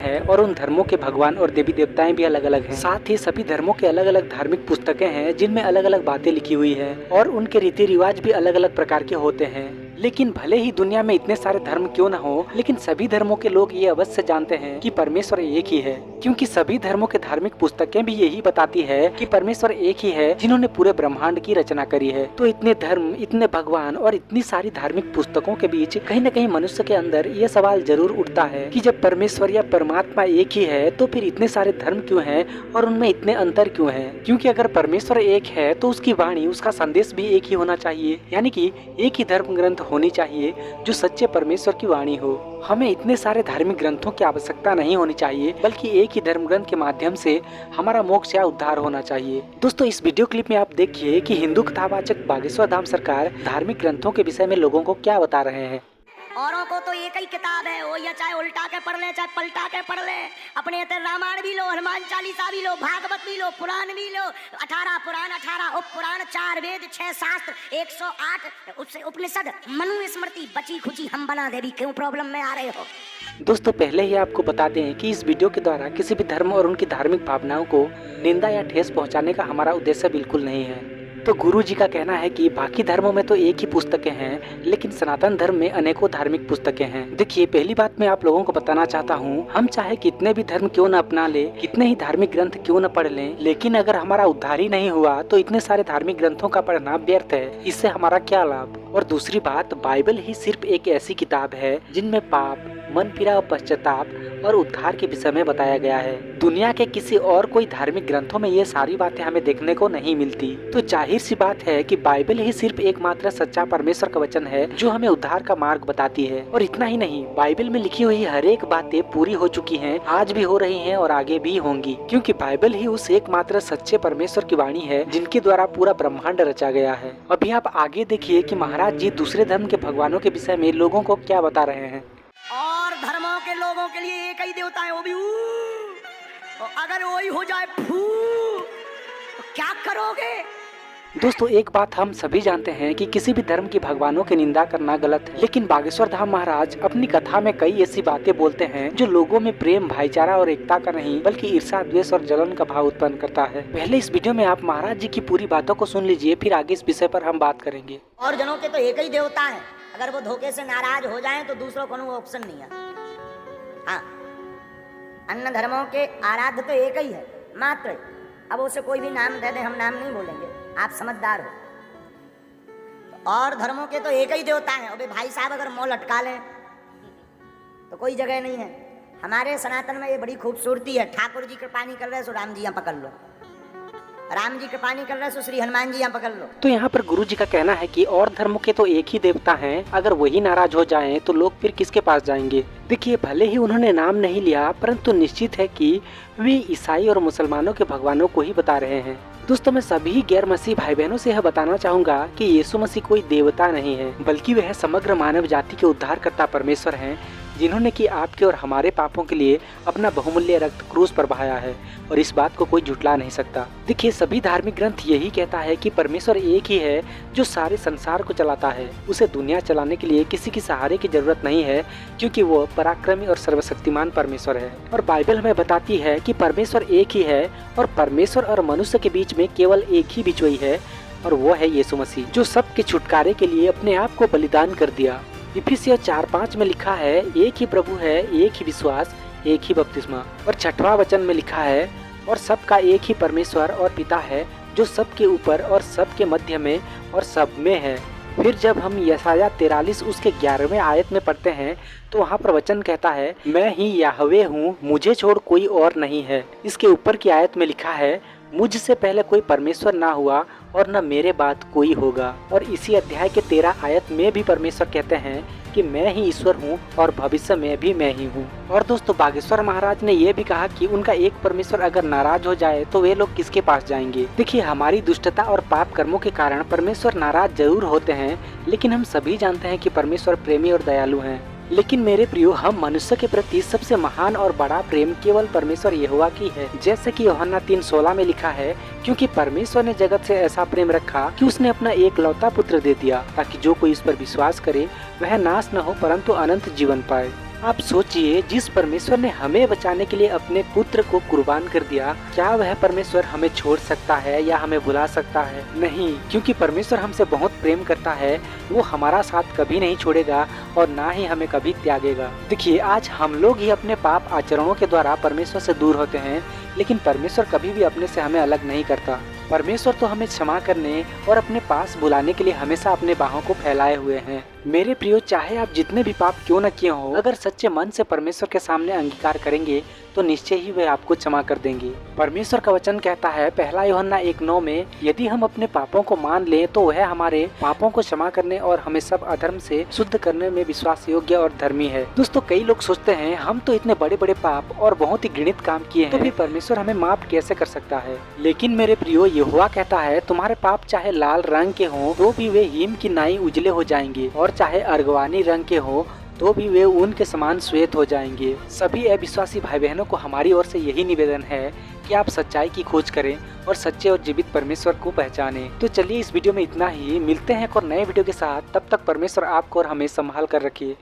है और उन धर्मों के भगवान और देवी देवताएं भी अलग अलग हैं। साथ ही सभी धर्मों के अलग अलग धार्मिक पुस्तकें हैं जिनमें अलग अलग बातें लिखी हुई है और उनके रीति रिवाज भी अलग अलग प्रकार के होते हैं। लेकिन भले ही दुनिया में इतने सारे धर्म क्यों न हो, लेकिन सभी धर्मों के लोग ये अवश्य जानते हैं कि परमेश्वर एक ही है, क्योंकि सभी धर्मों के धार्मिक पुस्तकें भी यही बताती है कि परमेश्वर एक ही है जिन्होंने पूरे ब्रह्मांड की रचना करी है। तो इतने धर्म, इतने भगवान और इतनी सारी धार्मिक पुस्तकों के बीच कहीं न कहीं मनुष्य के अंदर ये सवाल जरूर उठता है कि जब परमेश्वर या परमात्मा एक ही है तो फिर इतने सारे धर्म क्यों हैं और उनमें इतने अंतर क्यों हैं? क्योंकि अगर परमेश्वर एक है तो उसकी वाणी, उसका संदेश भी एक ही होना चाहिए, यानी कि एक ही धर्म ग्रंथ होनी चाहिए जो सच्चे परमेश्वर की वाणी हो। हमें इतने सारे धार्मिक ग्रंथों की आवश्यकता नहीं होनी चाहिए, बल्कि एक ही धर्म ग्रंथ के माध्यम से हमारा मोक्ष या उद्धार होना चाहिए। दोस्तों, इस वीडियो क्लिप में आप देखिए कि हिंदू कथावाचक बागेश्वर धाम सरकार धार्मिक ग्रंथों के विषय में लोगों को क्या बता रहे हैं। औरों को तो एक ही किताब है, वो या चाहे उल्टा के पढ़ ले चाहे पलटा के पढ़ ले। अपने रामायण भी लो, हनुमान चालीसा भी लो, भागवत भी लो, पुराण भी लो। 18 पुराण, 18 उप पुराण, 4 वेद, 6 शास्त्र, 108 उपनिषद, मनु स्मृति, बची खुची हम बना देवी। क्यों प्रॉब्लम में आ रहे हो? दोस्तों, पहले ही आपको बता दें कि इस वीडियो के द्वारा किसी भी धर्म और उनकी धार्मिक भावनाओं को निंदा या ठेस पहुंचाने का हमारा उद्देश्य बिल्कुल नहीं है। तो गुरु जी का कहना है कि बाकी धर्मों में तो एक ही पुस्तकें हैं, लेकिन सनातन धर्म में अनेकों धार्मिक पुस्तकें हैं। देखिए, पहली बात मैं आप लोगों को बताना चाहता हूँ, हम चाहे कितने भी धर्म क्यों न अपना ले, कितने ही धार्मिक ग्रंथ क्यों न पढ़ लें, लेकिन अगर हमारा उद्धार ही नहीं हुआ तो इतने सारे धार्मिक ग्रंथों का पढ़ना व्यर्थ है। इससे हमारा क्या लाभ? और दूसरी बात, बाइबल ही सिर्फ एक ऐसी किताब है जिनमें पाप, मन फिरा और पश्चाताप और उद्धार के विषय में बताया गया है। दुनिया के किसी और कोई धार्मिक ग्रंथों में ये सारी बातें हमें देखने को नहीं मिलती। तो जाहिर सी बात है कि बाइबल ही सिर्फ एकमात्र सच्चा परमेश्वर का वचन है जो हमें उद्धार का मार्ग बताती है। और इतना ही नहीं, बाइबल में लिखी हुई हर एक बातें पूरी हो चुकी हैं, आज भी हो रही हैं और आगे भी होंगी, क्योंकि बाइबल ही उस एकमात्र सच्चे परमेश्वर की वाणी है जिनके द्वारा पूरा ब्रह्मांड रचा गया है। अभी आप आगे देखिए कि महाराज जी दूसरे धर्म के भगवानों के विषय में लोगों को क्या बता रहे हैं। और धर्मों के लोगों के लिए एक ही देवता है, वो भी और अगर वही हो जाए फू तो क्या करोगे? दोस्तों, एक बात हम सभी जानते हैं कि किसी भी धर्म की भगवानों की निंदा करना गलत है, लेकिन बागेश्वर धाम महाराज अपनी कथा में कई ऐसी बातें बोलते हैं जो लोगों में प्रेम, भाईचारा और एकता का नहीं बल्कि ईर्ष्या, द्वेष और जलन का भाव उत्पन्न करता है। पहले इस वीडियो में आप महाराज जी की पूरी बातों को सुन लीजिए, फिर आगे इस विषय पर हम बात करेंगे। और जनों के तो एक ही देवता है, अगर वो धोखे से नाराज हो जाएं तो दूसरों को ऑप्शन नहीं है। हाँ, अन्य धर्मों के आराध्य तो एक ही है मात्र। अब उसे कोई भी नाम दे दे, हम नाम नहीं बोलेंगे, आप समझदार हो। तो और धर्मों के तो एक ही देवता है। अबे भाई साहब, अगर मोह लटका लें तो कोई जगह नहीं है। हमारे सनातन में ये बड़ी खूबसूरती है। ठाकुर जी कृपा नहीं कर रहे सो राम जी यहाँ पकड़ लो, राम जी कृपा नहीं कर रहे सो श्री हनुमान जी यहाँ पकड़ लो। तो यहाँ पर गुरु जी का कहना है कि और धर्मों के तो एक ही देवता हैं, अगर वही नाराज हो जाएं तो लोग फिर किसके पास जाएंगे? देखिए, भले ही उन्होंने नाम नहीं लिया, परंतु निश्चित है कि वे ईसाई और मुसलमानों के भगवानों को ही बता रहे हैं। दोस्तों, मैं सभी गैर मसीह भाई बहनों से यह बताना चाहूँगा कि यीशु मसीह कोई देवता नहीं है, बल्कि वह समग्र मानव जाति के उद्धारकर्ता परमेश्वर हैं, जिन्होंने कि आपके और हमारे पापों के लिए अपना बहुमूल्य रक्त क्रूस पर बहाया है, और इस बात को कोई झुटला नहीं सकता। देखिए, सभी धार्मिक ग्रंथ यही कहता है कि परमेश्वर एक ही है जो सारे संसार को चलाता है। उसे दुनिया चलाने के लिए किसी की सहारे की जरूरत नहीं है, क्योंकि वो पराक्रमी और सर्वशक्तिमान परमेश्वर है। और बाइबल हमें बताती है कि परमेश्वर एक ही है और परमेश्वर और मनुष्य के बीच में केवल एक ही बिचौई है, और वो है यीशु मसीह, जो सबके छुटकारे के लिए अपने आप को बलिदान कर दिया। इफिसियों 4:5 में लिखा है, एक ही प्रभु है, एक ही विश्वास, एक ही बपतिस्मा। और 6वां वचन में लिखा है, और सबका एक ही परमेश्वर और पिता है जो सबके ऊपर और सबके मध्य में और सब में है। फिर जब हम यशायाह 43 उसके 11वें आयत में पढ़ते हैं तो वहाँ पर वचन कहता है, मैं ही याहवे हूँ, मुझे छोड़ कोई और नहीं है। इसके ऊपर की आयत में लिखा है, मुझसे पहले कोई परमेश्वर ना हुआ और न मेरे बाद कोई होगा। और इसी अध्याय के 13 आयत में भी परमेश्वर कहते हैं कि मैं ही ईश्वर हूँ और भविष्य में भी मैं ही हूँ। और दोस्तों, बागेश्वर महाराज ने यह भी कहा कि उनका एक परमेश्वर अगर नाराज हो जाए तो वे लोग किसके पास जाएंगे? देखिए, हमारी दुष्टता और पाप कर्मों के कारण परमेश्वर नाराज जरूर होते हैं, लेकिन हम सभी जानते हैं कि परमेश्वर प्रेमी और दयालु हैं। लेकिन मेरे प्रियो, हम मनुष्य के प्रति सबसे महान और बड़ा प्रेम केवल परमेश्वर यहोवा की है। जैसे कि यूहन्ना 3:16 में लिखा है, क्योंकि परमेश्वर ने जगत से ऐसा प्रेम रखा कि उसने अपना एकलौता पुत्र दे दिया, ताकि जो कोई इस पर विश्वास करे वह नाश न हो परंतु अनंत जीवन पाए। आप सोचिए, जिस परमेश्वर ने हमें बचाने के लिए अपने पुत्र को कुर्बान कर दिया, क्या वह परमेश्वर हमें छोड़ सकता है या हमें भुला सकता है? नहीं, क्योंकि परमेश्वर हमसे बहुत प्रेम करता है। वो हमारा साथ कभी नहीं छोड़ेगा और ना ही हमें कभी त्यागेगा। देखिए, आज हम लोग ही अपने पाप आचरणों के द्वारा परमेश्वर से दूर होते हैं, लेकिन परमेश्वर कभी भी अपने से हमें अलग नहीं करता। परमेश्वर तो हमें क्षमा करने और अपने पास बुलाने के लिए हमेशा अपने बाहों को फैलाए हुए हैं। मेरे प्रियो, चाहे आप जितने भी पाप क्यों न किए हो, अगर सच्चे मन से परमेश्वर के सामने अंगीकार करेंगे तो निश्चय ही वे आपको क्षमा कर देंगे। परमेश्वर का वचन कहता है पहला यूहन्ना 1:9 में, यदि हम अपने पापों को मान लें तो वह हमारे पापों को क्षमा करने और हमें सब अधर्म से शुद्ध करने में विश्वास योग्य और धर्मी है। दोस्तों, कई लोग सोचते हैं हम तो इतने बड़े बड़े पाप और बहुत ही घृणित काम किए हैं, तो भी परमेश्वर हमें माफ कैसे कर सकता है? लेकिन मेरे प्रियो, यहोवा कहता है तुम्हारे पाप चाहे लाल रंग के हों तो भी वे हिम की नाई उजले हो जाएंगे, और चाहे अर्गवानी रंग के हों तो भी वे ऊन के समान श्वेत हो जाएंगे। सभी अविश्वासी भाई बहनों को हमारी ओर से यही निवेदन है कि आप सच्चाई की खोज करें और सच्चे और जीवित परमेश्वर को पहचानें। तो चलिए, इस वीडियो में इतना ही। मिलते हैं एक और नए वीडियो के साथ। तब तक परमेश्वर आपको और हमें संभाल कर रखिए।